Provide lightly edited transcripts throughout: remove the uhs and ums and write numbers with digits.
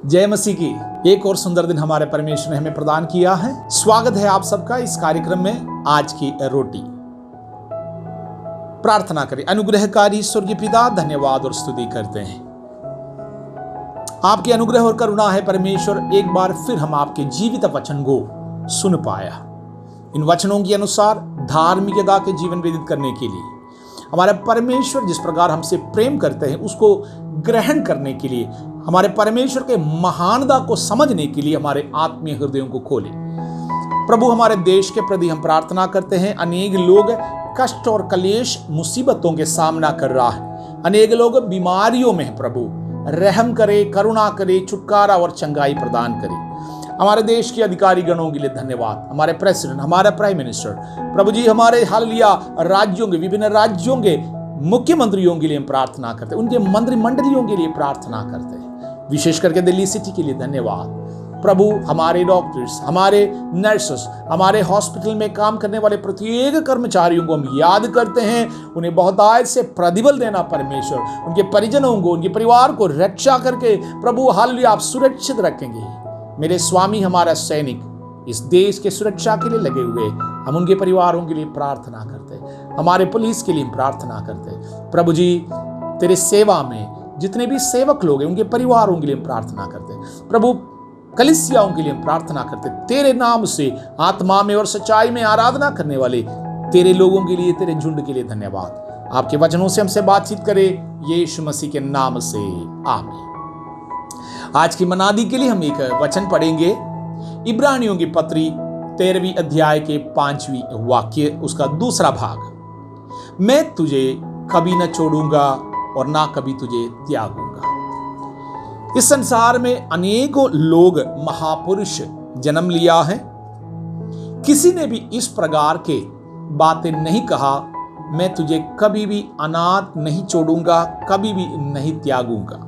जय मसीह की। एक और सुंदर दिन हमारे परमेश्वर ने हमें प्रदान किया है। स्वागत है आप सबका इस कार्यक्रम में। आज की रोटी प्रार्थना करें। अनुग्रहकारी स्वर्गीय पिता, धन्यवाद और स्तुति करते हैं। आपके अनुग्रह और करुणा है परमेश्वर, एक बार फिर हम आपके जीवित वचन को सुन पाया। इन वचनों के अनुसार धार्मिकता के जीवन व्यतीत करने के लिए हमारे परमेश्वर जिस प्रकार हमसे प्रेम करते हैं उसको ग्रहण करने के लिए, हमारे परमेश्वर के महानता को समझने के लिए हमारे आत्मीय हृदयों को खोले। प्रभु, हमारे देश के प्रति हम प्रार्थना करते हैं। अनेक लोग कष्ट और कलेश मुसीबतों के सामना कर रहा है। अनेक लोग बीमारियों में है। प्रभु रहम करे, करुणा करे, छुटकारा और चंगाई प्रदान करे। हमारे देश के अधिकारी गणों के लिए धन्यवाद। हमारे प्रेसिडेंट, हमारा प्राइम मिनिस्टर, प्रभु जी, हमारे हालेलुया राज्यों के, विभिन्न राज्यों के मुख्यमंत्रियों के लिए हम प्रार्थना करते हैं। उनके मंत्रिमंडलियों के लिए प्रार्थना करते हैं। विशेष करके दिल्ली सिटी के लिए धन्यवाद। प्रभु, हमारे डॉक्टर्स, हमारे नर्सेस, हमारे हॉस्पिटल में काम करने वाले प्रत्येक कर्मचारियों को हम याद करते हैं। उन्हें बहुत आयत से प्रतिबल देना परमेश्वर, उनके परिजनों को, उनके परिवार को रक्षा करके प्रभु हालेलुया आप सुरक्षित रखेंगे। मेरे स्वामी, हमारा सैनिक इस देश के सुरक्षा के लिए लगे हुए, हम उनके परिवारों के लिए प्रार्थना करते हैं। हमारे पुलिस के लिए हम प्रार्थना करते हैं। प्रभु जी, तेरे सेवा में जितने भी सेवक लोग हैं उनके परिवारों के लिए हम प्रार्थना करते हैं। प्रभु, कलीसियाओं के लिए हम प्रार्थना करते हैं। तेरे नाम से आत्मा में और सच्चाई में आराधना करने वाले तेरे लोगों के लिए, तेरे झुंड के लिए धन्यवाद। आपके वचनों से हमसे बातचीत करे यीशु मसीह के नाम से, आमीन। आज की मनादी के लिए हम एक वचन पढ़ेंगे। इब्रानियों की पत्री 13वीं अध्याय के 5वें वाक्य, उसका दूसरा भाग। मैं तुझे कभी न छोड़ूंगा और ना कभी तुझे त्यागूंगा। इस संसार में अनेकों लोग, महापुरुष जन्म लिया है। किसी ने भी इस प्रकार के बातें नहीं कहा, मैं तुझे कभी भी अनाथ नहीं छोड़ूंगा, कभी भी नहीं त्यागूंगा।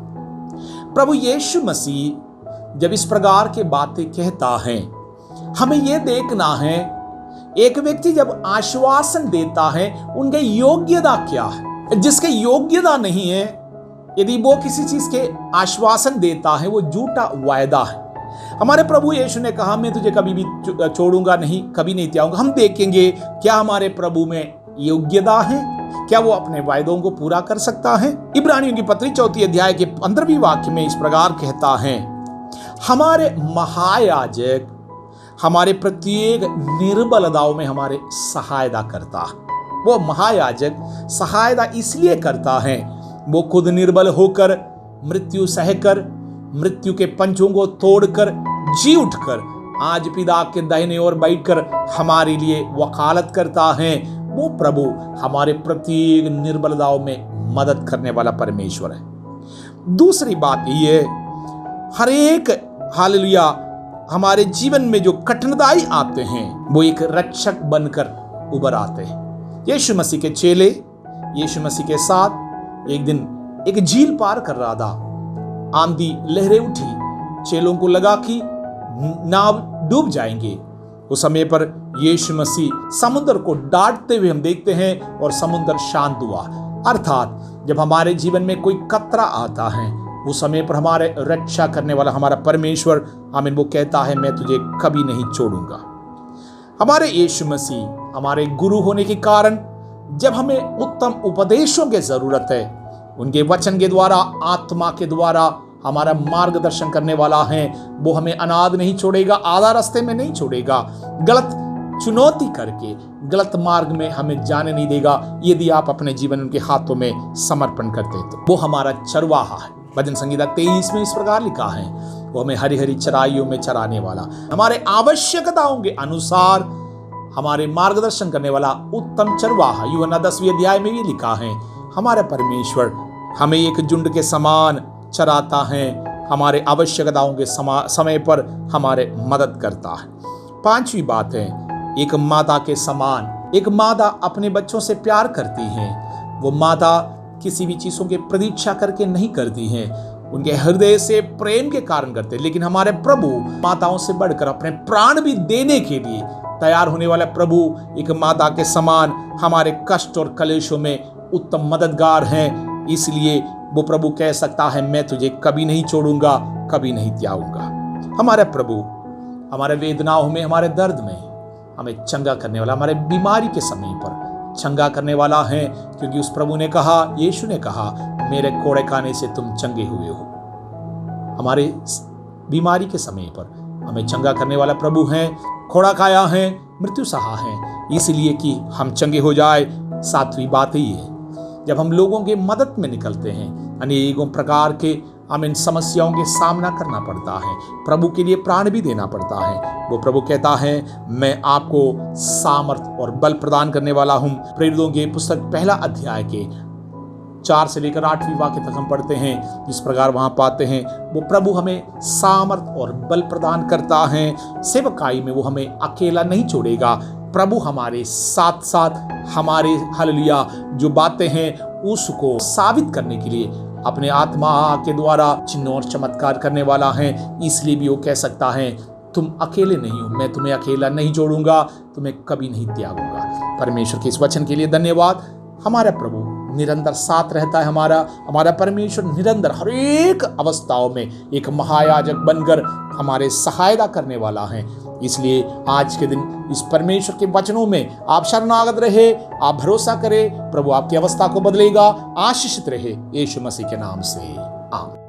प्रभु यीशु मसीह जब इस प्रकार के बातें कहता है, हमें यह देखना है, एक व्यक्ति जब आश्वासन देता है उनकी योग्यता क्या है। जिसके योग्यता नहीं है, यदि वो किसी चीज के आश्वासन देता है, वो झूठा वायदा है। हमारे प्रभु यीशु ने कहा, मैं तुझे कभी भी छोड़ूंगा नहीं, कभी नहीं त्यागूंगा। हम देखेंगे क्या हमारे प्रभु में योग्यता है, क्या वो अपने वायदों को पूरा कर सकता है। इब्रानियों की पत्री 4 अध्याय के 15वें वाक्य में इस प्रकार कहता है, हमारे महायाजक हमारे प्रत्येक निर्बलताओं में हमारे सहायता करता है। वो महायाजक सहायता इसलिए करता है, वो खुद निर्बल होकर, मृत्यु सहकर, मृत्यु के पंचों को तोड़कर, जी उठकर आज पिता के दाहिने ओर बैठकर हमारे लिए वकालत करता है। वो प्रभु हमारे प्रत्येक निर्बलताओं में मदद करने वाला परमेश्वर है। दूसरी बात ये, हर एक हालेलुया हमारे जीवन में जो कठिनाई आते हैं, वो एक रक्षक बनकर उभर आते हैं। यीशु मसीह के चेले यीशु मसीह के साथ एक दिन एक झील पार कर रहा था। आंधी लहरें उठी, चेलों को लगा कि नाव डूब जाएंगे। उस समय पर यीशु मसीह समुद्र को डांटते हुए हम देखते हैं और समुद्र शांत हुआ। अर्थात जब हमारे जीवन में कोई खतरा आता है, उस समय पर हमारे रक्षा करने वाला हमारा परमेश्वर, आमीन, वो कहता है, मैं तुझे कभी नहीं छोड़ूंगा। हमारे यीशु मसीह हमारे गुरु होने के कारण जब हमें उत्तम उपदेशों की जरूरत है, उनके वचन के द्वारा, आत्मा के द्वारा हमारा मार्गदर्शन करने वाला है। वो हमें अनाथ नहीं छोड़ेगा, आधा रास्ते में नहीं छोड़ेगा, गलत चुनौती करके गलत मार्ग में हमें जाने नहीं देगा। यदि आप अपने जीवन उनके हाथों में समर्पण करते हैं तो वो हमारा चरवाहा है। भजन संहिता 23 में इस प्रकार लिखा है, वो हमें हरी हरी चराइयों में चराने वाला, हमारे आवश्यकताओं के अनुसार हमारे मार्गदर्शन करने वाला उत्तम चरवाहा। यूहन्ना 10वें अध्याय में भी लिखा है, हमारे परमेश्वर हमें एक झुंड के समान चराता है, हमारे आवश्यकताओं के समय पर हमारे मदद करता है। 5वीं बात है, एक माता के समान। एक माता अपने बच्चों से प्यार करती है। वो माता किसी भी चीजों की प्रतीक्षा करके नहीं करती है, उनके हृदय से प्रेम के कारण करते हैं। लेकिन हमारे प्रभु माताओं से बढ़कर अपने प्राण भी देने के लिए तैयार होने वाला प्रभु एक माता के समान हमारे कष्ट और कलेशों में उत्तम मददगार हैं। इसलिए वो प्रभु कह सकता है, मैं तुझे कभी नहीं छोड़ूंगा, कभी नहीं त्यागूंगा। हमारा प्रभु हमारे वेदनाओं में, हमारे दर्द में हमें चंगा करने वाला, हमारे बीमारी के समय पर चंगा करने वाला है, क्योंकि उस प्रभु ने कहा, यीशु ने कहा, मेरे कोड़े खाने से तुम चंगे हुए हो। हमारे बीमारी के समय पर हमें चंगा करने वाला प्रभु है, कोड़ा खाया है, मृत्यु सहा है, इसलिए कि हम चंगे हो जाए। सातवीं बात ही है, जब हम लोगों के मदद में निकलते हैं, अनेकों प्रकार के हमें इन समस्याओं के सामना करना पड़ता है, प्रभु के लिए प्राण भी देना पड़ता है। वो प्रभु कहता है, मैं आपको सामर्थ और बल प्रदान करने वाला हूं। प्रेरितों की पुस्तक 1 अध्याय के 4 से लेकर 8वीं वाक्य तक हम पढ़ते हैं। जिस प्रकार वहां पाते हैं, वो प्रभु हमें सामर्थ और बल प्रदान करता है। सेवकाई में वो हमें अकेला नहीं छोड़ेगा। प्रभु हमारे साथ साथ हमारे हालेलुया जो बातें हैं उसको साबित करने के लिए अपने आत्मा के द्वारा चिन्ह और चमत्कार करने वाला है। इसलिए भी वो कह सकता है, तुम अकेले नहीं हो, मैं तुम्हें अकेला नहीं छोड़ूंगा, तुम्हें कभी नहीं त्यागूंगा। परमेश्वर के इस वचन के लिए धन्यवाद। हमारा प्रभु निरंतर साथ रहता है। हमारा परमेश्वर निरंतर हर एक अवस्थाओं में एक महायाजक बनकर हमारे सहायता करने वाला है। इसलिए आज के दिन इस परमेश्वर के वचनों में आप शरणागत रहे, आप भरोसा करें, प्रभु आपकी अवस्था को बदलेगा। आशीषित रहे यीशु मसीह के नाम से, आमीन।